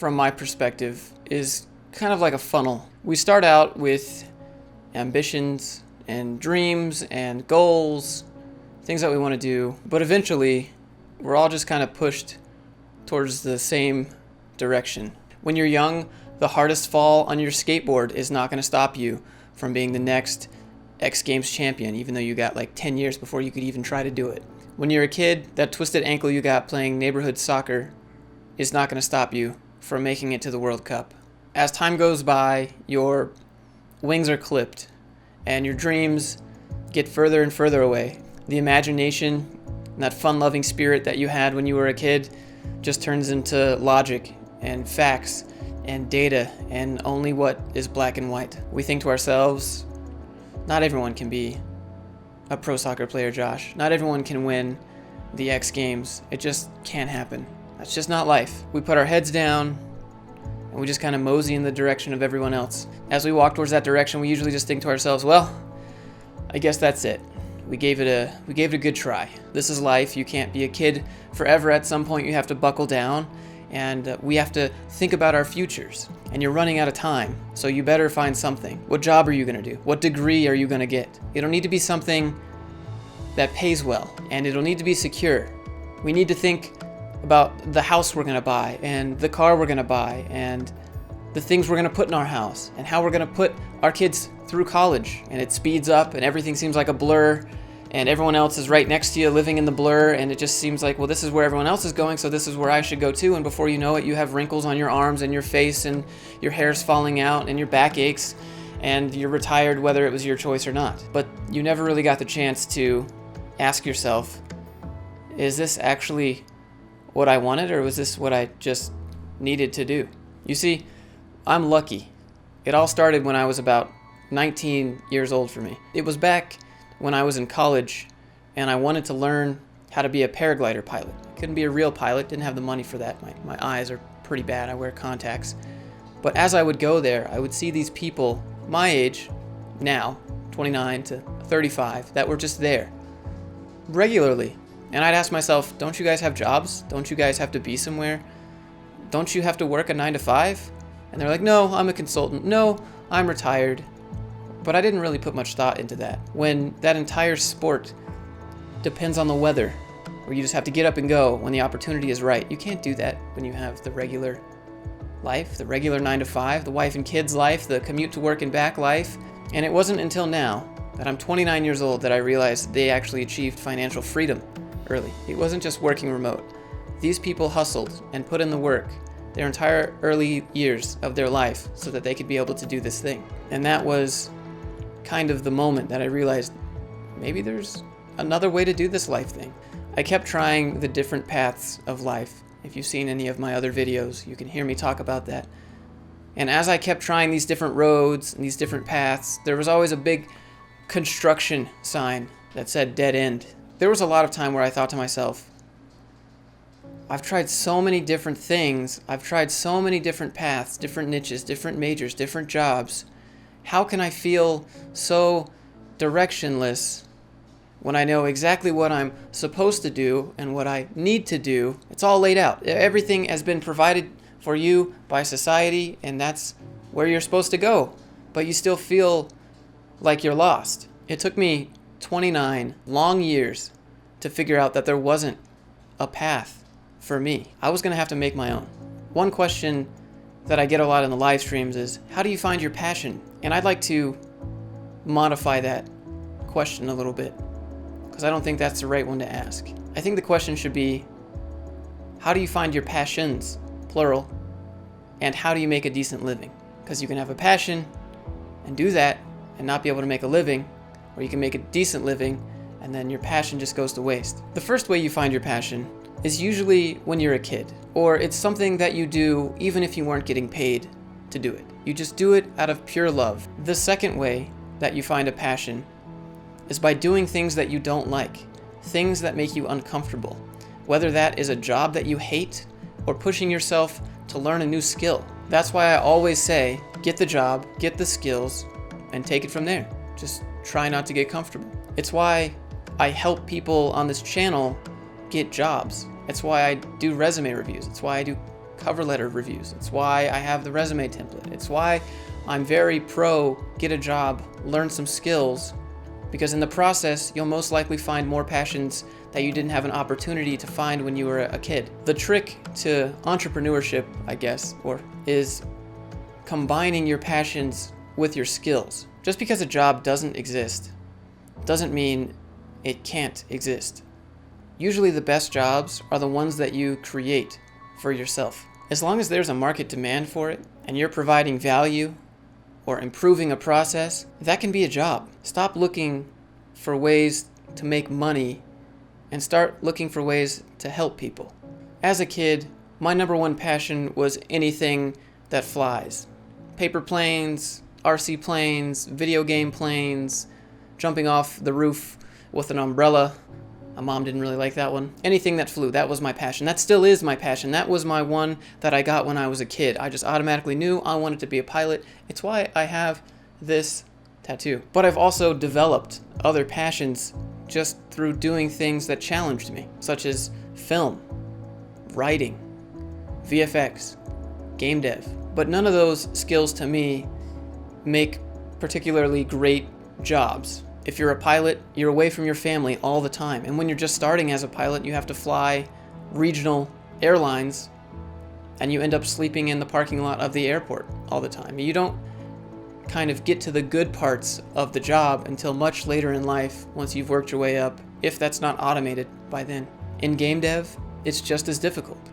from my perspective, is kind of like a funnel. We start out with ambitions and dreams and goals, things that we want to do, but eventually we're all just kind of pushed towards the same direction. When you're young, the hardest fall on your skateboard is not going to stop you from being the next X Games champion, even though you got like 10 years before you could even try to do it. When you're a kid, that twisted ankle you got playing neighborhood soccer is not going to stop you from making it to the World Cup. As time goes by, your wings are clipped and your dreams get further and further away. The imagination, that fun-loving spirit that you had when you were a kid just turns into logic and facts and data and only what is black and white. We think to ourselves, not everyone can be a pro soccer player, Josh. Not everyone can win the X Games. It just can't happen. That's just not life. We put our heads down and we just kind of mosey in the direction of everyone else. As we walk towards that direction, we usually just think to ourselves, well, I guess that's it. We gave it a good try. This is life. You can't be a kid forever. At some point you have to buckle down and we have to think about our futures. And you're running out of time, so you better find something. What job are you going to do? What degree are you going to get? It'll need to be something that pays well, and it'll need to be secure. We need to think about the house we're going to buy, and the car we're going to buy, and the things we're going to put in our house, and how we're going to put our kids through college. And it speeds up, and everything seems like a blur, and everyone else is right next to you living in the blur, and it just seems like, well, this is where everyone else is going, so this is where I should go too. And before you know it, you have wrinkles on your arms and your face, and your hair's falling out, and your back aches, and you're retired whether it was your choice or not. But you never really got the chance to ask yourself, is this actually what I wanted, or was this what I just needed to do? You see, I'm lucky. It all started when I was about 19 years old for me. It was back when I was in college and I wanted to learn how to be a paraglider pilot. I couldn't be a real pilot, didn't have the money for that. My eyes are pretty bad, I wear contacts. But as I would go there, I would see these people my age now, 29 to 35, that were just there regularly. And I'd ask myself, don't you guys have jobs? Don't you guys have to be somewhere? Don't you have to work a 9 to 5? And they're like, no, I'm a consultant. No, I'm retired. But I didn't really put much thought into that. When that entire sport depends on the weather, where you just have to get up and go when the opportunity is right. You can't do that when you have the regular life, the regular 9 to 5, the wife and kids life, the commute to work and back life. And it wasn't until now that I'm 29 years old that I realized they actually achieved financial freedom early. It wasn't just working remote. These people hustled and put in the work their entire early years of their life so that they could be able to do this thing. And that was kind of the moment that I realized maybe there's another way to do this life thing. I kept trying the different paths of life. If you've seen any of my other videos, you can hear me talk about that. And as I kept trying these different roads and these different paths, there was always a big construction sign that said dead end. There was a lot of time where I thought to myself, I've tried so many different things. I've tried so many different paths, different niches, different majors, different jobs. How can I feel so directionless when I know exactly what I'm supposed to do and what I need to do? It's all laid out. Everything has been provided for you by society, and that's where you're supposed to go. But you still feel like you're lost. It took me 29 long years to figure out that there wasn't a path for me. I was going to have to make my own. One question that I get a lot in the live streams is, how do you find your passion? And I'd like to modify that question a little bit, because I don't think that's the right one to ask. I think the question should be, how do you find your passions, plural, and how do you make a decent living? Because you can have a passion and do that and not be able to make a living, or you can make a decent living and then your passion just goes to waste. The first way you find your passion is usually when you're a kid, or it's something that you do even if you weren't getting paid to do it. You just do it out of pure love. The second way that you find a passion is by doing things that you don't like, things that make you uncomfortable, whether that is a job that you hate or pushing yourself to learn a new skill. That's why I always say, get the job, get the skills, and take it from there. Just try not to get comfortable. It's why I help people on this channel get jobs. It's why I do resume reviews. It's why I do cover letter reviews. It's why I have the resume template. It's why I'm very pro get a job, learn some skills, because in the process, you'll most likely find more passions that you didn't have an opportunity to find when you were a kid. The trick to entrepreneurship, I guess, is combining your passions with your skills. Just because a job doesn't exist doesn't mean it can't exist. Usually the best jobs are the ones that you create for yourself. As long as there's a market demand for it and you're providing value or improving a process, that can be a job. Stop looking for ways to make money and start looking for ways to help people. As a kid, my number one passion was anything that flies. Paper planes, RC planes, video game planes, jumping off the roof with an umbrella. My mom didn't really like that one. Anything that flew, that was my passion. That still is my passion. That was my one that I got when I was a kid. I just automatically knew I wanted to be a pilot. It's why I have this tattoo. But I've also developed other passions just through doing things that challenged me, such as film, writing, VFX, game dev. But none of those skills to me make particularly great jobs. If you're a pilot, you're away from your family all the time. And when you're just starting as a pilot, you have to fly regional airlines and you end up sleeping in the parking lot of the airport all the time. You don't kind of get to the good parts of the job until much later in life, once you've worked your way up, if that's not automated by then. In game dev, it's just as difficult.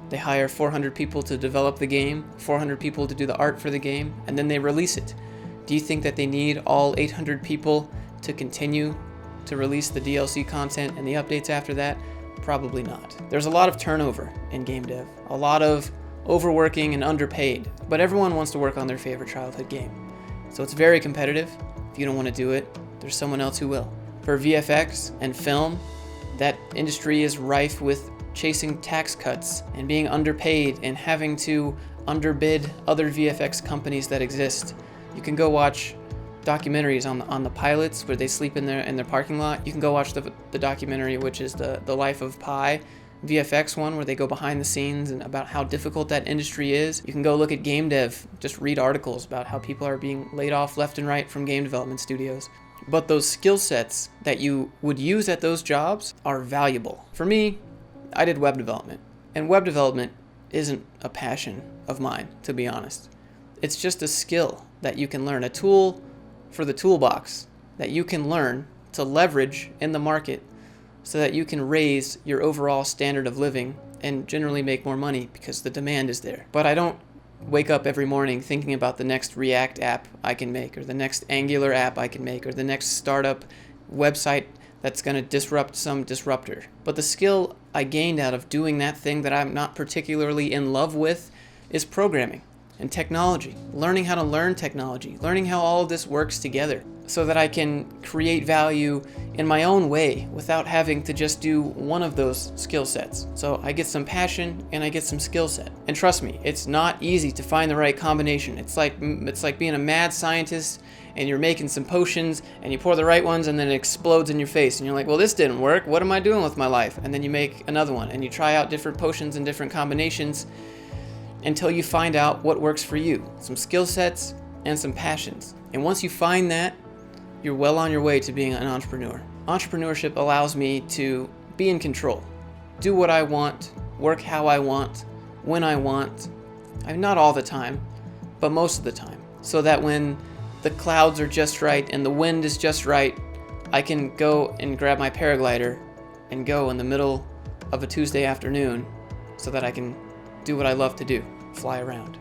They hire 400 people to develop the game, 400 people to do the art for the game, and then they release it. Do you think that they need all 800 people to continue to release the DLC content and the updates after that? Probably not. There's a lot of turnover in game dev, a lot of overworking and underpaid, but everyone wants to work on their favorite childhood game. So it's very competitive. If you don't want to do it, there's someone else who will. For VFX and film, that industry is rife with chasing tax cuts and being underpaid and having to underbid other VFX companies that exist. You can go watch documentaries on the pilots where they sleep in their parking lot. You can go watch the documentary, which is the Life of Pi VFX one, where they go behind the scenes and about how difficult that industry is. You can go look at game dev, just read articles about how people are being laid off left and right from game development studios. But those skill sets that you would use at those jobs are valuable. For me, I did web development, and web development isn't a passion of mine, to be honest. It's just a skill that you can learn, a tool for the toolbox that you can learn to leverage in the market so that you can raise your overall standard of living and generally make more money because the demand is there. But I don't wake up every morning thinking about the next React app I can make, or the next Angular app I can make, or the next startup website that's going to disrupt some disruptor. But the skill I gained out of doing that thing that I'm not particularly in love with is programming and technology, learning how to learn technology, learning how all of this works together so that I can create value in my own way without having to just do one of those skill sets. So I get some passion and I get some skill set. And trust me, it's not easy to find the right combination. It's like being a mad scientist and you're making some potions and you pour the right ones and then it explodes in your face and you're like, well, this didn't work. What am I doing with my life? And then you make another one and you try out different potions and different combinations until you find out what works for you. Some skill sets and some passions. And once you find that, you're well on your way to being an entrepreneur. Entrepreneurship allows me to be in control, do what I want, work how I want, when I want. I mean, not all the time, but most of the time. So that when the clouds are just right and the wind is just right, I can go and grab my paraglider and go in the middle of a Tuesday afternoon so that I can do what I love to do, fly around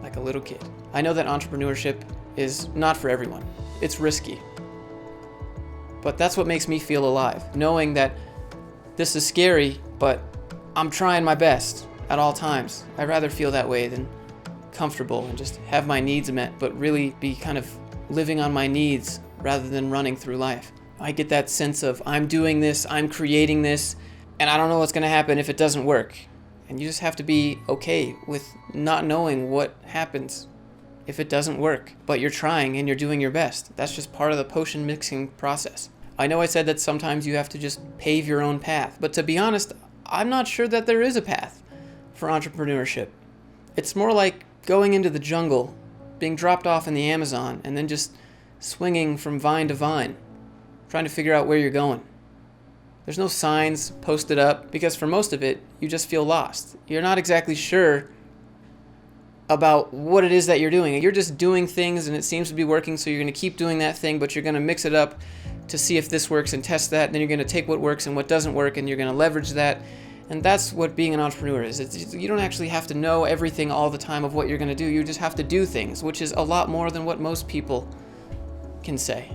like a little kid. I know that entrepreneurship is not for everyone. It's risky. But that's what makes me feel alive, knowing that this is scary, but I'm trying my best at all times. I'd rather feel that way than comfortable and just have my needs met, but really be kind of living on my needs rather than running through life. I get that sense of I'm doing this, I'm creating this, and I don't know what's going to happen if it doesn't work. And you just have to be okay with not knowing what happens if it doesn't work. But you're trying and you're doing your best. That's just part of the potion mixing process. I know I said that sometimes you have to just pave your own path. But to be honest, I'm not sure that there is a path. for entrepreneurship. It's more like going into the jungle, being dropped off in the Amazon, and then just swinging from vine to vine, trying to figure out where you're going. There's no signs posted up because for most of it, you just feel lost. You're not exactly sure about what it is that you're doing. You're just doing things and it seems to be working, so you're going to keep doing that thing, but you're going to mix it up to see if this works and test that, and then you're going to take what works and what doesn't work, and you're going to leverage that. And that's what being an entrepreneur is. You don't actually have to know everything all the time of what you're going to do. You just have to do things, which is a lot more than what most people can say.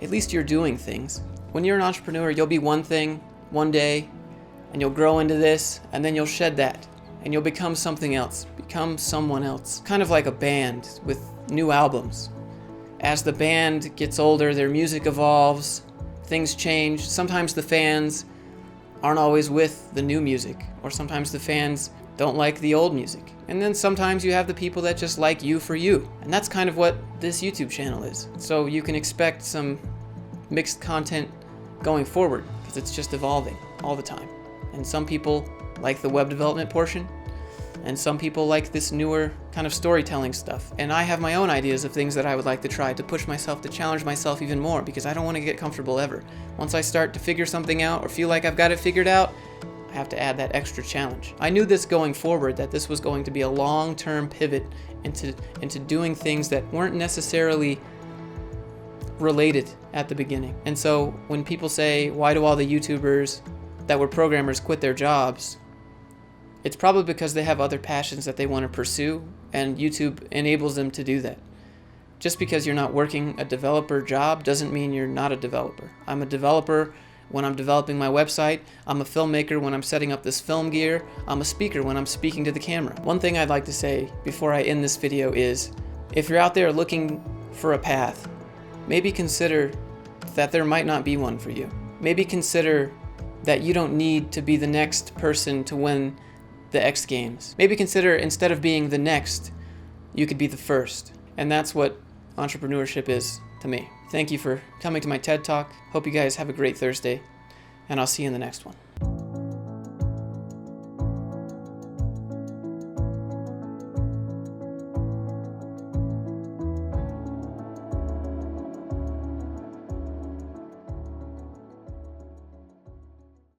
At least you're doing things. When you're an entrepreneur, you'll be one thing one day, and you'll grow into this, and then you'll shed that, and you'll become something else, become someone else. Kind of like a band with new albums. As the band gets older, their music evolves, things change. Sometimes the fans aren't always with the new music, or sometimes the fans don't like the old music. And then sometimes you have the people that just like you for you. And that's kind of what this YouTube channel is. So you can expect some mixed content going forward, because it's just evolving all the time. And some people like the web development portion, and some people like this newer kind of storytelling stuff. And I have my own ideas of things that I would like to try to push myself, to challenge myself even more, because I don't want to get comfortable ever. Once I start to figure something out or feel like I've got it figured out, I have to add that extra challenge. I knew this going forward, that this was going to be a long-term pivot into doing things that weren't necessarily related at the beginning. And so when people say, why do all the YouTubers that were programmers quit their jobs? It's probably because they have other passions that they want to pursue, and YouTube enables them to do that. Just because you're not working a developer job doesn't mean you're not a developer. I'm a developer when I'm developing my website. I'm a filmmaker when I'm setting up this film gear. I'm a speaker when I'm speaking to the camera. One thing I'd like to say before I end this video is, if you're out there looking for a path, maybe consider that there might not be one for you. Maybe consider that you don't need to be the next person to win the X Games. Maybe consider, instead of being the next, you could be the first. And that's what entrepreneurship is to me. Thank you for coming to my TED Talk. Hope you guys have a great Thursday, and I'll see you in the next one.